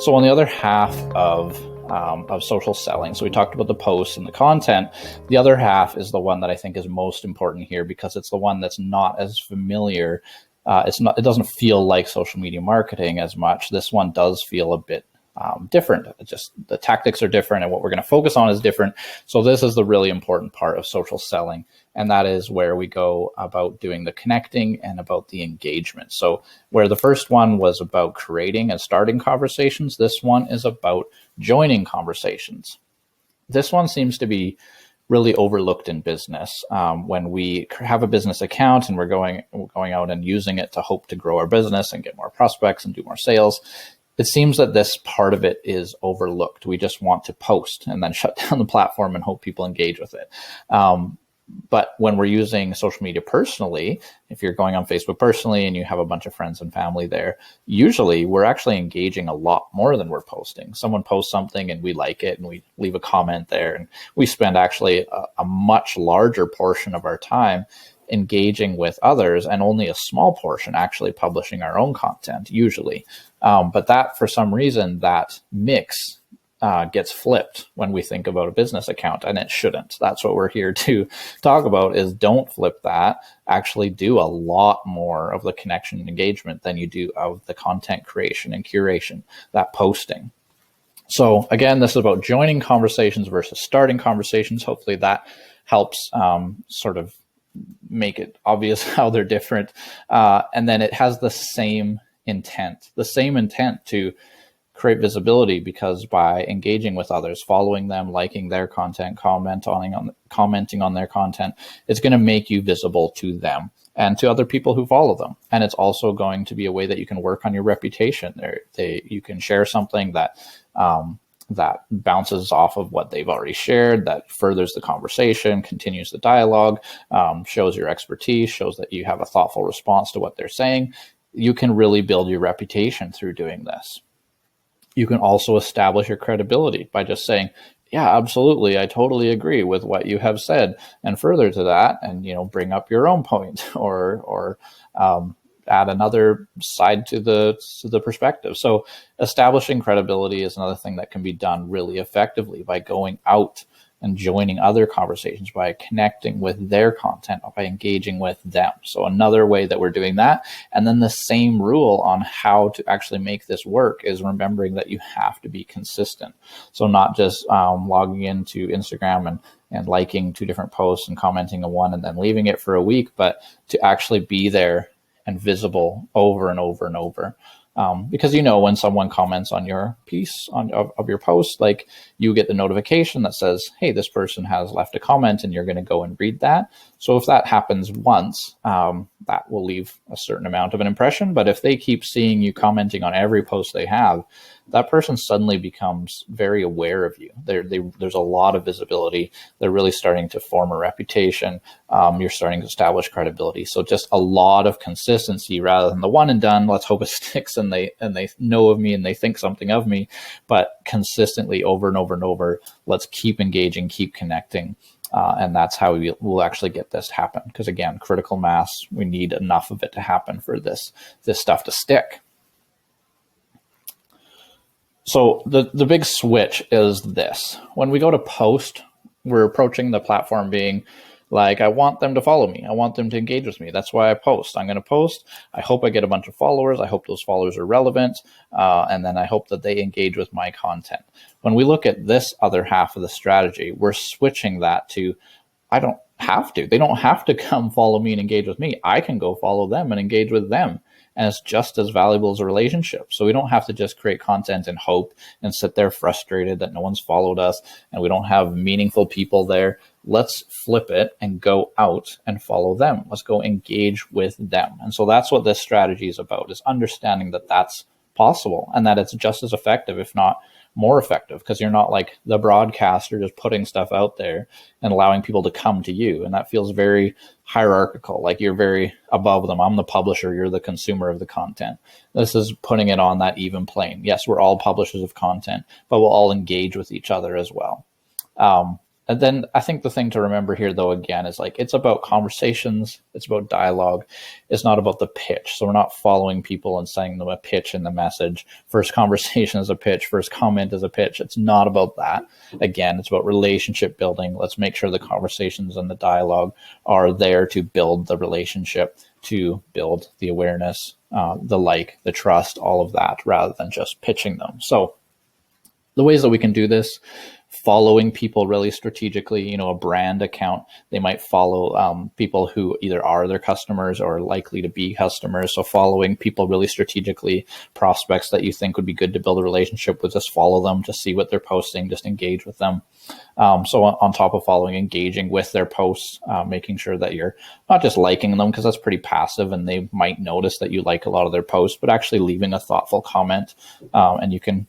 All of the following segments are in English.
So on the other half of social selling, so we talked about the posts and the content. The other half is the one that I think is most important here because it's the one that's not as familiar. It doesn't feel like social media marketing as much. This one does feel a bit different. Just the tactics are different and what we're going to focus on is different. So this is the really important part of social selling. And that is where we go about doing the connecting and about the engagement. So where the first one was about creating and starting conversations, this one is about joining conversations. This one seems to be really overlooked in business. When we have a business account and we're going out and using it to hope to grow our business and get more prospects and do more sales, it seems that this part of it is overlooked. We just want to post and then shut down the platform and hope people engage with it. But when we're using social media personally, if you're going on Facebook personally and you have a bunch of friends and family there, usually we're actually engaging a lot more than we're posting. Someone posts something and we like it and we leave a comment there, and we spend actually a much larger portion of our time engaging with others and only a small portion actually publishing our own content usually. But that, for some reason, that mix gets flipped when we think about a business account, and it shouldn't. That's what we're here to talk about, is don't flip that. Actually do a lot more of the connection and engagement than you do of the content creation and curation, that posting. So again, this is about joining conversations versus starting conversations. Hopefully that helps sort of make it obvious how they're different. And then it has the same intent to create visibility, because by engaging with others, following them, liking their content, commenting on their content, it's going to make you visible to them and to other people who follow them. And it's also going to be a way that you can work on your reputation. You can share something that bounces off of what they've already shared, that furthers the conversation, continues the dialogue, shows your expertise, shows that you have a thoughtful response to what they're saying. You can really build your reputation through doing this. You can also establish your credibility by just saying, yeah, absolutely, I totally agree with what you have said. And further to that, and bring up your own point or add another side to the perspective. So establishing credibility is another thing that can be done really effectively by going out and joining other conversations, by connecting with their content, by engaging with them. So another way that we're doing that. And then the same rule on how to actually make this work is remembering that you have to be consistent. So not just logging into Instagram and liking 2 different posts and commenting on one and then leaving it for a week, but to actually be there and visible over and over and over. Because when someone comments on your piece of your post, like, you get the notification that says, hey, this person has left a comment, and you're going to go and read that. So if that happens once, that will leave a certain amount of an impression. But if they keep seeing you commenting on every post they have, that person suddenly becomes very aware of you. There's a lot of visibility. They're really starting to form a reputation. You're starting to establish credibility. So just a lot of consistency rather than the one and done. Let's hope it sticks and they know of me and they think something of me, but consistently over and over and over. Let's keep engaging, keep connecting. And that's how we'll actually get this to happen. Because again, critical mass, we need enough of it to happen for this stuff to stick. So the big switch is this. When we go to post, we're approaching the platform being like, I want them to follow me. I want them to engage with me. That's why I post. I'm going to post. I hope I get a bunch of followers. I hope those followers are relevant. And then I hope that they engage with my content. When we look at this other half of the strategy, we're switching that to, I don't have to. They don't have to come follow me and engage with me. I can go follow them and engage with them. And it's just as valuable as a relationship. So we don't have to just create content and hope and sit there frustrated that no one's followed us and we don't have meaningful people there. Let's flip it and go out and follow them. Let's go engage with them. And so that's what this strategy is about, is understanding that that's possible and that it's just as effective, if not more effective, because you're not like the broadcaster just putting stuff out there and allowing people to come to you. And that feels very hierarchical, like you're very above them. I'm the publisher, you're the consumer of the content. This is putting it on that even plane. Yes, we're all publishers of content, but we'll all engage with each other as well. And then I think the thing to remember here, though, again, is like it's about conversations, it's about dialogue. It's not about the pitch. So we're not following people and sending them a pitch in the message. First conversation is a pitch, first comment is a pitch. It's not about that. Again, it's about relationship building. Let's make sure the conversations and the dialogue are there to build the relationship, to build the awareness, the trust, all of that, rather than just pitching them. So the ways that we can do this: following people really strategically. A brand account, they might follow people who either are their customers or are likely to be customers. So following people really strategically, prospects that you think would be good to build a relationship with, just follow them, just see what they're posting, just engage with them. So on top of following, engaging with their posts, making sure that you're not just liking them, because that's pretty passive and they might notice that you like a lot of their posts, but actually leaving a thoughtful comment, and you can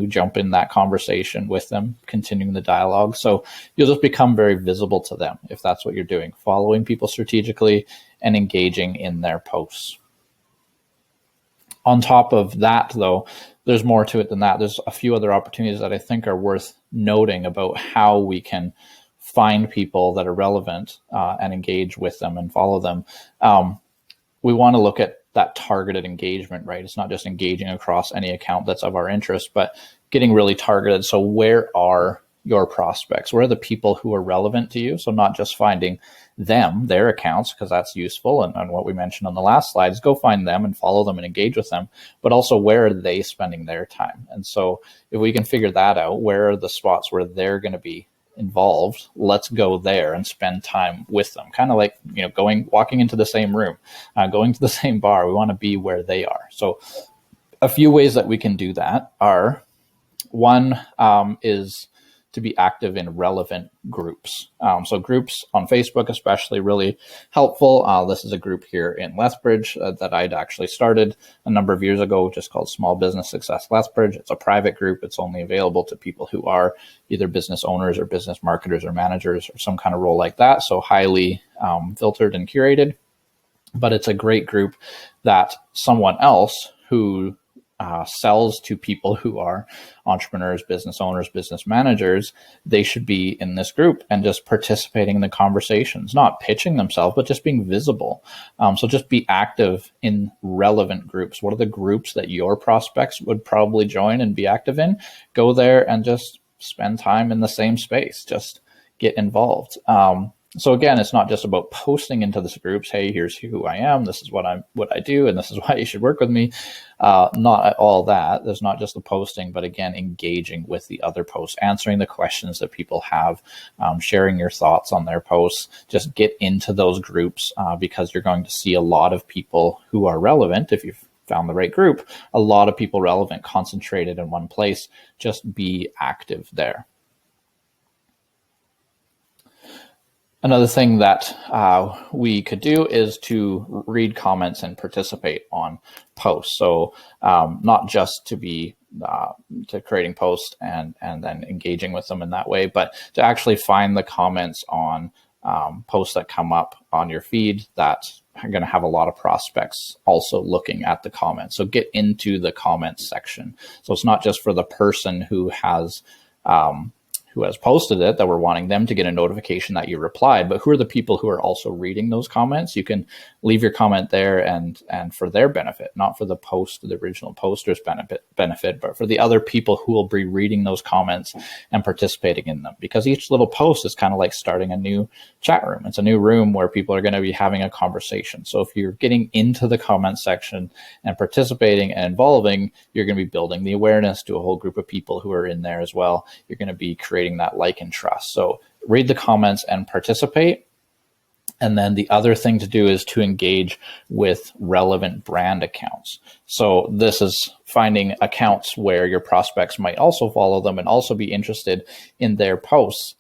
jump in that conversation with them, continuing the dialogue. So you'll just become very visible to them if that's what you're doing, following people strategically and engaging in their posts. On top of that, though, there's more to it than that. There's a few other opportunities that I think are worth noting about how we can find people that are relevant and engage with them and follow them. We want to look at that targeted engagement, right? It's not just engaging across any account that's of our interest, but getting really targeted. So where are your prospects? Where are the people who are relevant to you? So not just finding them, their accounts, because that's useful. And what we mentioned on the last slide is go find them and follow them and engage with them, but also where are they spending their time? And so if we can figure that out, where are the spots where they're going to be involved, let's go there and spend time with them. Kind of like, walking into the same room, going to the same bar. We want to be where they are. So a few ways that we can do that are, one is to be active in relevant groups. So groups on Facebook, especially, really helpful. This is a group here in Lethbridge that I'd actually started a number of years ago, just called Small Business Success Lethbridge. It's a private group. It's only available to people who are either business owners or business marketers or managers or some kind of role like that. So highly filtered and curated. But it's a great group that someone else who sells to people who are entrepreneurs, business owners, business managers, they should be in this group and just participating in the conversations, not pitching themselves, but just being visible. So just be active in relevant groups. What are the groups that your prospects would probably join and be active in? Go there and just spend time in the same space. Just get involved. So again, it's not just about posting into these groups, hey, here's who I am, this is what I do, and this is why you should work with me. Not at all that. There's not just the posting, but again, engaging with the other posts, answering the questions that people have, sharing your thoughts on their posts. Just get into those groups because you're going to see a lot of people who are relevant. If you've found the right group, a lot of people relevant concentrated in one place. Just be active there. Another thing that we could do is to read comments and participate on posts. So not just to be to creating posts and then engaging with them in that way, but to actually find the comments on posts that come up on your feed that are going to have a lot of prospects also looking at the comments. So get into the comments section. So it's not just for the person who has posted it that we're wanting them to get a notification that you replied, but who are the people who are also reading those comments? You can leave your comment there and for their benefit, not for the original poster's benefit, but for the other people who will be reading those comments and participating in them. Because each little post is kind of like starting a new chat room. It's a new room where people are going to be having a conversation. So if you're getting into the comment section and participating and involving, you're going to be building the awareness to a whole group of people who are in there as well. You're going to be creating that like and trust. So read the comments and participate. And then the other thing to do is to engage with relevant brand accounts. So this is finding accounts where your prospects might also follow them and also be interested in their posts.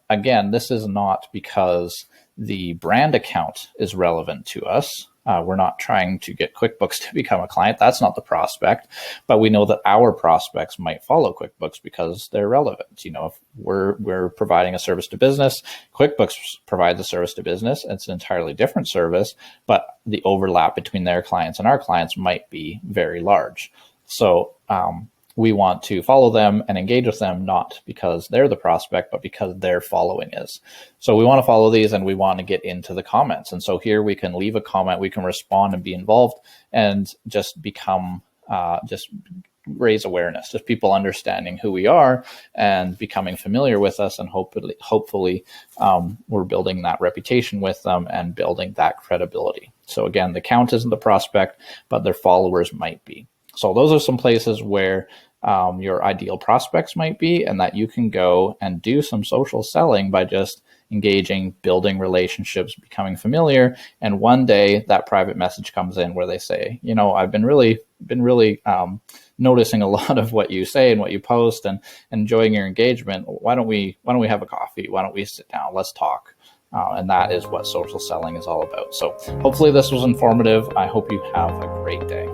Again, this is not because the brand account is relevant to us. We're not trying to get QuickBooks to become a client. That's not the prospect, but we know that our prospects might follow QuickBooks because they're relevant. You know, if we're providing a service to business, QuickBooks provides a service to business. It's an entirely different service, but the overlap between their clients and our clients might be very large. So we want to follow them and engage with them, not because they're the prospect, but because their following is. So we want to follow these and we want to get into the comments. And so here we can leave a comment, we can respond and be involved and just become, just raise awareness, just people understanding who we are and becoming familiar with us. And hopefully we're building that reputation with them and building that credibility. So again, the count isn't the prospect, but their followers might be. So those are some places where your ideal prospects might be, and that you can go and do some social selling by just engaging, building relationships, becoming familiar. And one day that private message comes in where they say, you know, I've been really noticing a lot of what you say and what you post and enjoying your engagement. Why don't we have a coffee? Why don't we sit down? Let's talk. And that is what social selling is all about. So hopefully this was informative. I hope you have a great day.